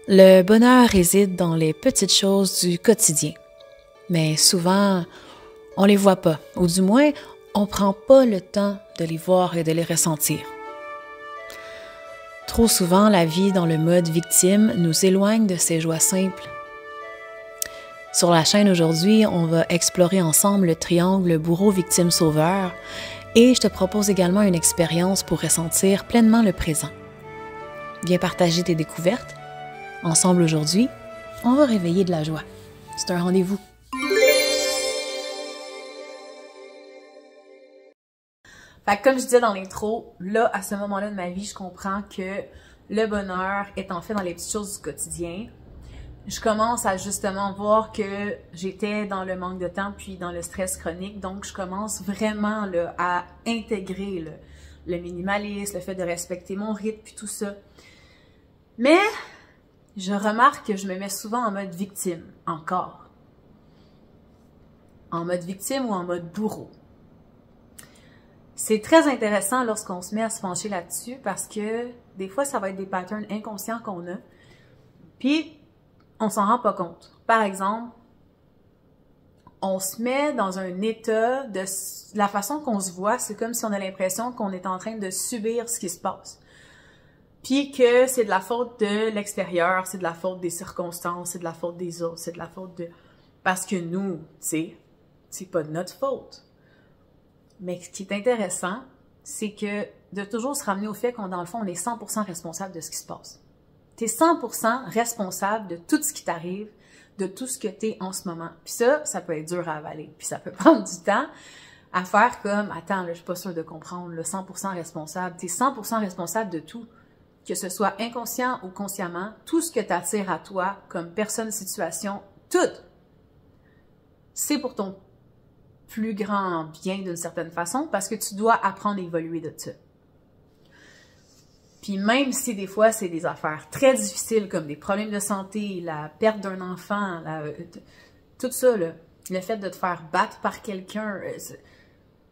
Le bonheur réside dans les petites choses du quotidien. Mais souvent, on les voit pas, ou du moins, on prend pas le temps de les voir et de les ressentir. Trop souvent, la vie dans le mode victime nous éloigne de ces joies simples. Sur la chaîne aujourd'hui, on va explorer ensemble le triangle bourreau-victime-sauveur et je te propose également une expérience pour ressentir pleinement le présent. Viens partager tes découvertes. Ensemble aujourd'hui, on va réveiller de la joie. C'est un rendez-vous. Fait que comme je disais dans l'intro, là, à ce moment-là de ma vie, je comprends que le bonheur est en fait dans les petites choses du quotidien. Je commence à justement voir que j'étais dans le manque de temps puis dans le stress chronique. Donc, je commence vraiment là, à intégrer le minimalisme, le fait de respecter mon rythme puis tout ça. Mais je remarque que je me mets souvent en mode victime, encore. En mode victime ou en mode bourreau. C'est très intéressant lorsqu'on se met à se pencher là-dessus parce que des fois, ça va être des patterns inconscients qu'on a. Puis, on s'en rend pas compte. Par exemple, on se met dans un état de... La façon qu'on se voit, c'est comme si on a l'impression qu'on est en train de subir ce qui se passe. Puis que c'est de la faute de l'extérieur, c'est de la faute des circonstances, c'est de la faute des autres, c'est de la faute de... Parce que nous, c'est pas de notre faute. Mais ce qui est intéressant, c'est que de toujours se ramener au fait qu'on, dans le fond, on est 100% responsable de ce qui se passe. Tu es 100% responsable de tout ce qui t'arrive, de tout ce que tu es en ce moment. Puis ça peut être dur à avaler. Puis ça peut prendre du temps à faire comme, attends, là, je suis pas sûre de comprendre, le 100% responsable. Tu es 100% responsable de tout. Que ce soit inconscient ou consciemment, tout ce que tu attires à toi comme personne, situation, tout, c'est pour ton plus grand bien d'une certaine façon parce que tu dois apprendre à évoluer de ça. Puis même si des fois c'est des affaires très difficiles comme des problèmes de santé, la perte d'un enfant, tout ça, là, le fait de te faire battre par quelqu'un,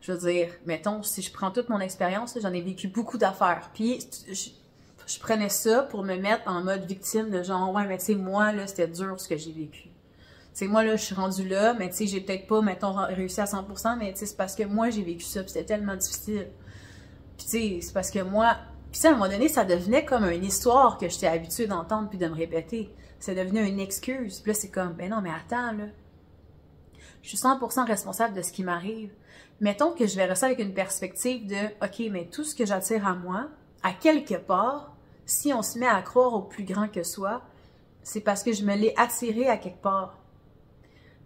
je veux dire, mettons, si je prends toute mon expérience, j'en ai vécu beaucoup d'affaires. Puis je prenais ça pour me mettre en mode victime de genre, ouais, mais tu sais, moi, là, c'était dur ce que j'ai vécu. Tu sais, moi, là, je suis rendue là, mais tu sais, j'ai peut-être pas, mettons, réussi à 100%, mais tu sais, c'est parce que moi, j'ai vécu ça, puis c'était tellement difficile. Puis tu sais, c'est parce que moi... Puis ça, à un moment donné, ça devenait comme une histoire que j'étais habituée d'entendre puis de me répéter. Ça devenait une excuse. Puis là, c'est comme, ben non, mais attends, là. Je suis 100% responsable de ce qui m'arrive. Mettons que je verrais ça avec une perspective de, OK, mais tout ce que j'attire à moi, à quelque part, si on se met à croire au plus grand que soi, c'est parce que je me l'ai attiré à quelque part.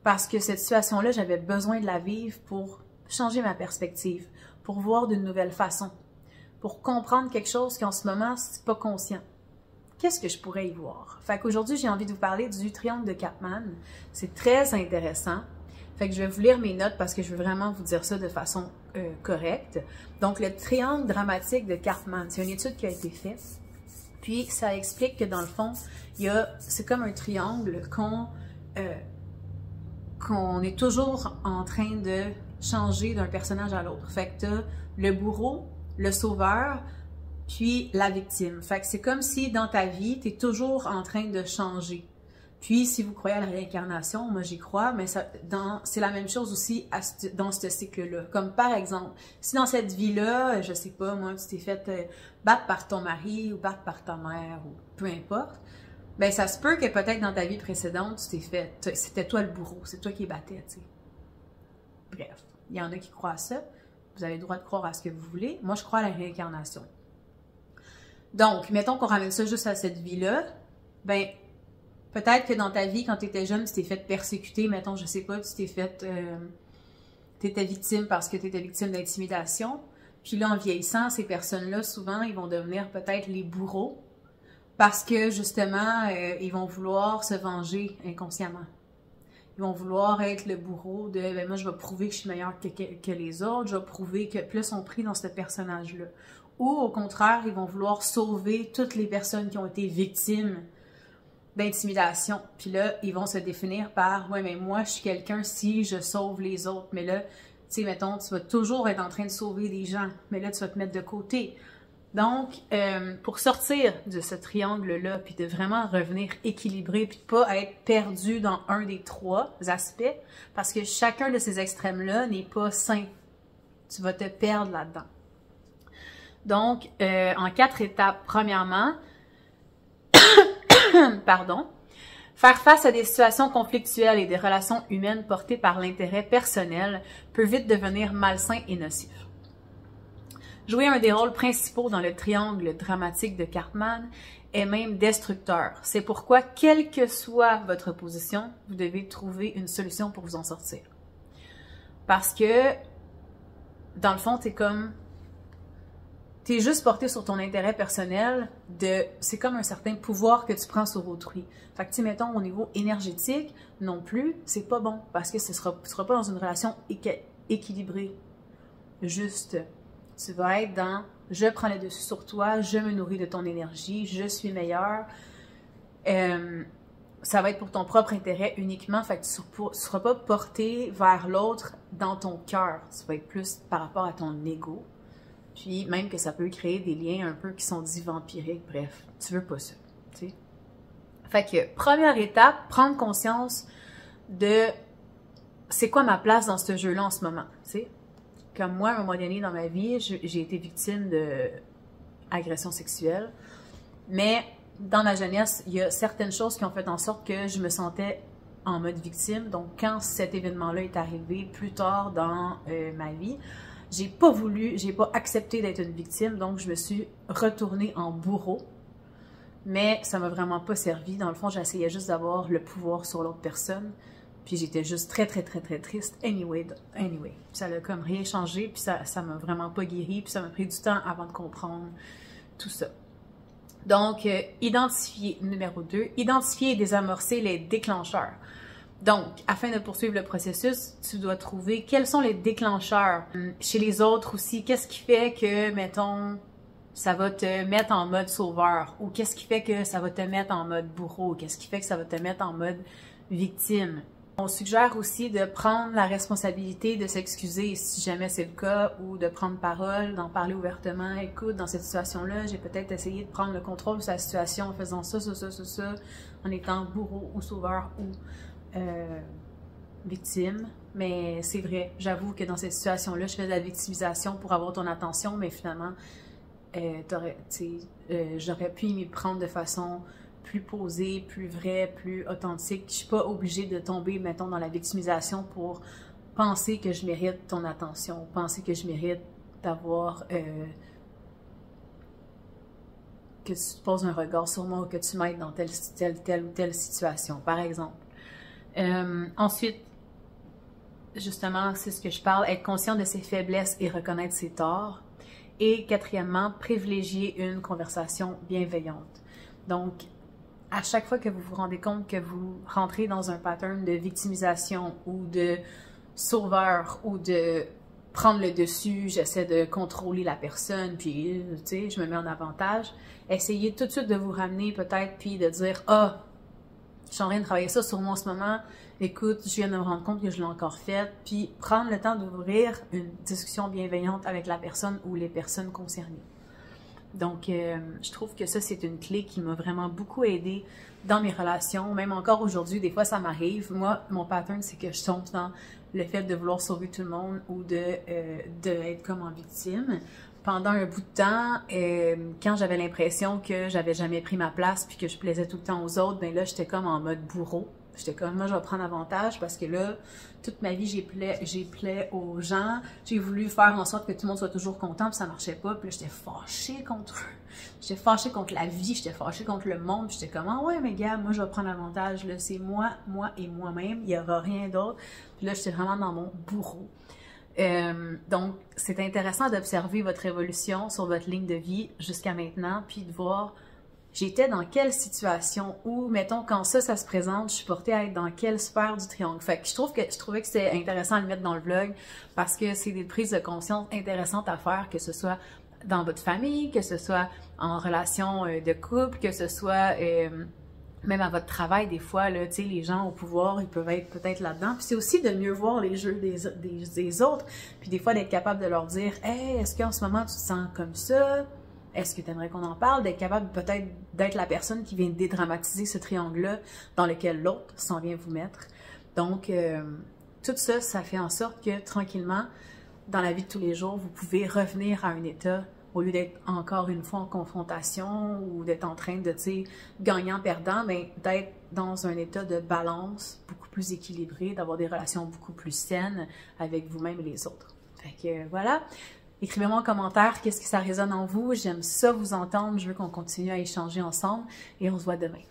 Parce que cette situation-là, j'avais besoin de la vivre pour changer ma perspective, pour voir d'une nouvelle façon, pour comprendre quelque chose qui en ce moment, c'est pas conscient. Qu'est-ce que je pourrais y voir? Fait qu'aujourd'hui, j'ai envie de vous parler du triangle de Karpman. C'est très intéressant. Fait que je vais vous lire mes notes parce que je veux vraiment vous dire ça de façon correcte. Donc, le triangle dramatique de Karpman, c'est une étude qui a été faite. Puis, ça explique que dans le fond, c'est comme un triangle qu'on est toujours en train de changer d'un personnage à l'autre. Fait que t'as le bourreau, le sauveur, puis la victime. Fait que c'est comme si dans ta vie, tu es toujours en train de changer. Puis, si vous croyez à la réincarnation, moi j'y crois, mais c'est la même chose aussi dans ce cycle-là. Comme par exemple, si dans cette vie-là, je sais pas, moi, tu t'es fait battre par ton mari ou battre par ta mère ou peu importe, ben ça se peut que peut-être dans ta vie précédente, c'était toi le bourreau, c'est toi qui battais, tu sais. Bref, il y en a qui croient à ça. Vous avez le droit de croire à ce que vous voulez. Moi, je crois à la réincarnation. Donc, mettons qu'on ramène ça juste à cette vie-là, ben peut-être que dans ta vie, quand tu étais jeune, tu t'es fait persécuter, mettons, je sais pas, tu étais victime parce que tu étais victime d'intimidation. Puis là, en vieillissant, ces personnes-là, souvent, ils vont devenir peut-être les bourreaux parce que, justement, ils vont vouloir se venger inconsciemment. Ils vont vouloir être le bourreau de ben moi je vais prouver que je suis meilleure que les autres, je vais prouver que plus on prie dans ce personnage-là. Ou au contraire, ils vont vouloir sauver toutes les personnes qui ont été victimes d'intimidation. Puis là, ils vont se définir par ouais, mais moi je suis quelqu'un si je sauve les autres. Mais là, tu sais, mettons, tu vas toujours être en train de sauver des gens, mais là tu vas te mettre de côté. Donc, pour sortir de ce triangle-là, puis de vraiment revenir équilibré, puis de pas être perdu dans un des trois aspects, parce que chacun de ces extrêmes-là n'est pas sain. Tu vas te perdre là-dedans. Donc, en 4 étapes, premièrement, pardon, faire face à des situations conflictuelles et des relations humaines portées par l'intérêt personnel peut vite devenir malsain et nocif. Jouer un des rôles principaux dans le triangle dramatique de Cartman est même destructeur. C'est pourquoi, quelle que soit votre position, vous devez trouver une solution pour vous en sortir. Parce que, dans le fond, t'es juste porté sur ton intérêt personnel c'est comme un certain pouvoir que tu prends sur autrui. Fait que, tu sais, mettons, au niveau énergétique, non plus, c'est pas bon, parce que tu seras pas dans une relation équilibrée. Juste, tu vas être dans « je prends le dessus sur toi, je me nourris de ton énergie, je suis meilleur ». Ça va être pour ton propre intérêt uniquement, fait que tu ne seras pas porté vers l'autre dans ton cœur. Ça va être plus par rapport à ton ego. Puis même que ça peut créer des liens un peu qui sont dits vampiriques. Bref, tu veux pas ça, tu sais. Fait que, première étape, prendre conscience de c'est quoi ma place dans ce jeu-là en ce moment, tu sais. Comme moi, à un moment donné dans ma vie, j'ai été victime d'agression sexuelle. Mais dans ma jeunesse, il y a certaines choses qui ont fait en sorte que je me sentais en mode victime. Donc, quand cet événement-là est arrivé plus tard dans ma vie, j'ai pas accepté d'être une victime. Donc, je me suis retournée en bourreau. Mais ça m'a vraiment pas servi. Dans le fond, j'essayais juste d'avoir le pouvoir sur l'autre personne. Puis j'étais juste très triste. Anyway, ça n'a comme rien changé, puis ça m'a vraiment pas guéri, puis ça m'a pris du temps avant de comprendre tout ça. Donc, numéro 2, identifier et désamorcer les déclencheurs. Donc, afin de poursuivre le processus, tu dois trouver quels sont les déclencheurs chez les autres aussi. Qu'est-ce qui fait que, mettons, ça va te mettre en mode sauveur, ou qu'est-ce qui fait que ça va te mettre en mode bourreau, qu'est-ce qui fait que ça va te mettre en mode victime. On suggère aussi de prendre la responsabilité de s'excuser si jamais c'est le cas, ou de prendre parole, d'en parler ouvertement. Écoute, dans cette situation-là, j'ai peut-être essayé de prendre le contrôle sur la situation en faisant ça, en étant bourreau ou sauveur ou victime. Mais c'est vrai, j'avoue que dans cette situation-là, je fais de la victimisation pour avoir ton attention, mais finalement, j'aurais pu m'y prendre de façon plus posée, plus vraie, plus authentique. Je suis pas obligée de tomber, mettons, dans la victimisation pour penser que je mérite ton attention, penser que je mérite d'avoir que tu poses un regard sur moi ou que tu m'aides dans telle ou telle situation, par exemple. Ensuite, justement, c'est ce que je parle, être conscient de ses faiblesses et reconnaître ses torts. Et quatrièmement, privilégier une conversation bienveillante. Donc, à chaque fois que vous vous rendez compte que vous rentrez dans un pattern de victimisation ou de sauveur ou de prendre le dessus, j'essaie de contrôler la personne, puis, tu sais, je me mets en avantage, essayez tout de suite de vous ramener peut-être, puis de dire « Ah, je suis en train de travailler ça sur moi en ce moment, écoute, je viens de me rendre compte que je l'ai encore fait », puis prendre le temps d'ouvrir une discussion bienveillante avec la personne ou les personnes concernées. Donc, je trouve que ça, c'est une clé qui m'a vraiment beaucoup aidée dans mes relations. Même encore aujourd'hui, des fois, ça m'arrive. Moi, mon pattern, c'est que je tombe dans le fait de vouloir sauver tout le monde ou de être comme en victime. Pendant un bout de temps, quand j'avais l'impression que j'avais jamais pris ma place puis que je plaisais tout le temps aux autres, ben là, j'étais comme en mode bourreau. J'étais comme, moi, je vais prendre avantage parce que là, toute ma vie, j'ai plaît aux gens. J'ai voulu faire en sorte que tout le monde soit toujours content, puis ça marchait pas. Puis là, j'étais fâchée contre eux. J'étais fâchée contre la vie, j'étais fâchée contre le monde. Puis j'étais comme, ah ouais, mais gars, moi, je vais prendre avantage. Là, c'est moi et moi-même. Il n'y aura rien d'autre. Puis là, j'étais vraiment dans mon bourreau. Donc, c'est intéressant d'observer votre évolution sur votre ligne de vie jusqu'à maintenant, puis de voir j'étais dans quelle situation ou, mettons, quand ça se présente, je suis portée à être dans quelle sphère du triangle. Fait que je trouvais que c'était intéressant à le mettre dans le vlog parce que c'est des prises de conscience intéressantes à faire, que ce soit dans votre famille, que ce soit en relation de couple, que ce soit même à votre travail, des fois, là, tu sais, les gens au pouvoir, ils peuvent être peut-être là-dedans. Puis c'est aussi de mieux voir les jeux des autres. Puis des fois, d'être capable de leur dire « Hey, est-ce qu'en ce moment, tu te sens comme ça? Est-ce que tu aimerais qu'on en parle? D'être capable peut-être d'être la personne qui vient dédramatiser ce triangle-là dans lequel l'autre s'en vient vous mettre. Donc, tout ça, ça fait en sorte que tranquillement, dans la vie de tous les jours, vous pouvez revenir à un état au lieu d'être encore une fois en confrontation ou d'être en train de, tu sais, gagnant-perdant, mais d'être dans un état de balance beaucoup plus équilibré, d'avoir des relations beaucoup plus saines avec vous-même et les autres. Fait que voilà. Écrivez-moi en commentaire qu'est-ce que ça résonne en vous. J'aime ça vous entendre. Je veux qu'on continue à échanger ensemble et on se voit demain.